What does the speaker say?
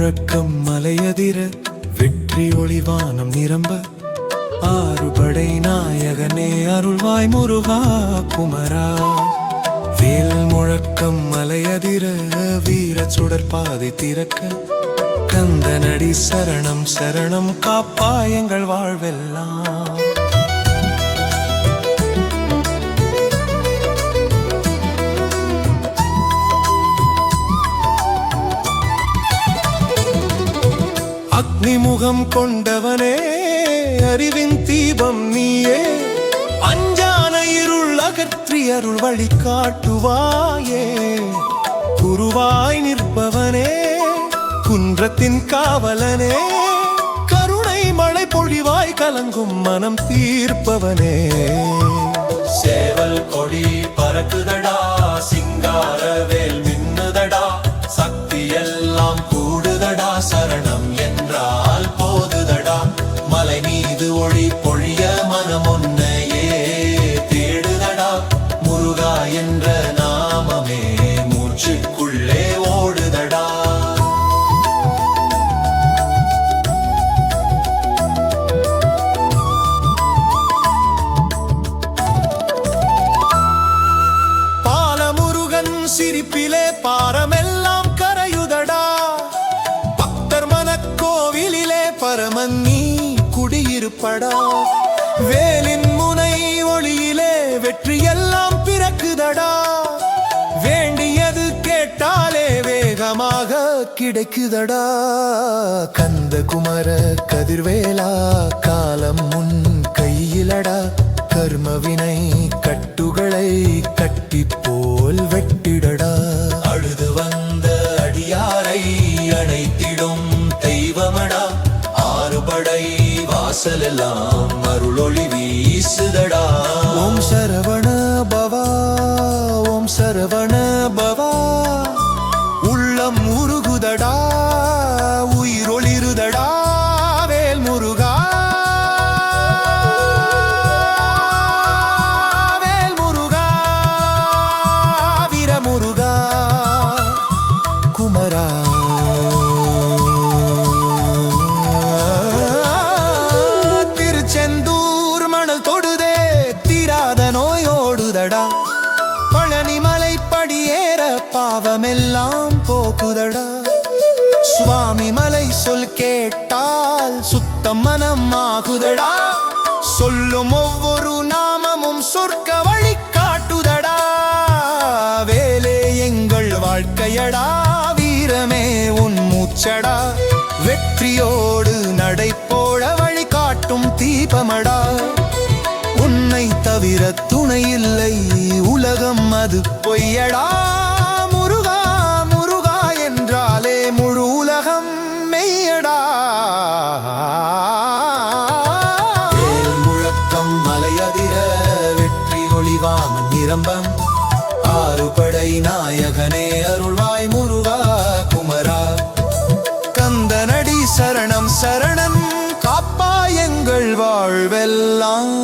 முழக்கம் மலையதிர வெற்றி ஒளிவானம் நிரம்ப ஆறுபடை நாயகனே அருள்வாய் முருகா குமரா. வேல் முழக்கம் மலையதிர வீர சுடர் பாதை திறக்க கந்தனடி சரணம் சரணம் காப்பாயங்கள் வாழ்வெல்லாம். அக்னிமுகம் கொண்டவனே அறிவின் தீபம் நீயே, அஞ்சான இருள் அகற்றி அருள் வழி காட்டுவாயே. குருவாய் நிற்பவனே குன்றத்தின் காவலனே, கருணை மழை பொழிவாய் கலங்கும் மனம் தீர்ப்பவனே. சேவல் கொடி பறக்குதடா சிங்கார வேல் மின்னுதடா, சக்தி எல்லாம் கூடுதடா சரணம் என்றால் போதுதடா. மலை மீது ஒளி பொழிய மனம் ஒன்னையே தேடுதடா, முருகா என்ற நாமமே மூச்சுக்குள்ளே ஓடுதடா. பாலமுருகன் சிரிப்பிலே பாரமெல்லாம் கரையுதடா, பக்தர் மனக்கோவிலிலே பரமன் நீ குடியிருப்படா. வேலின் முனை ஒளியிலே வெற்றி எல்லாம் பிறக்குதடா, வேண்டியது கேட்டாலே வேகமாக கிடைக்குதடா. கந்த குமர கதிர்வேலா காலம் முன் கையிலடா, கர்மவினை கட்டுகளை கட்டி போல் வெட்டிடடா. அழுது வந்த அடியாரை அணைத்திடும் தெய்வமடா, ஆறுபடை வாசலெல்லாம் அருளொளி வீசுதடா. ஓம் சரவண பவா ஓம் சரவண பவா, உள்ளம் உருகுதடா உயிரொளிருதடா. வேல் முருகா வேல் முருகா வீரமுருகா குமரா. திருச்செந்தூர் மணல் தொடுதே தீராத நோயோடுதடா, பழனி மலை படியேற பாவமெல்லாம் போக்குதடா. சுவாமி மலை சொல் கேட்டால் சுத்தம் மனம் ஆகுதடா, சொல்லும் ஒவ்வொரு நாமமும் சொர்க்க வழி காட்டுதடா. வேலே எங்கள் வாழ்க்கையடா, வீரமே உன் மூச்சடா, வெற்றியோடு நடை போட வழி காட்டும் தீபமடா. உன்னை தவிர துணை இல்லை உலகம் அது பொய்யடா. முருகா முருகா என்றாலே முழு உலகம் மெய்யடா. வேல் முழக்கம் மலையதிர வெற்றி ஒளிவானம் நிரம்பம், ஆறுபடை நாயகனே அருள்வாய் முருகா குமரா. கந்தனடி சரணம் சரணம் காப்பாயங்கள் வாழ்வெல்லாம்.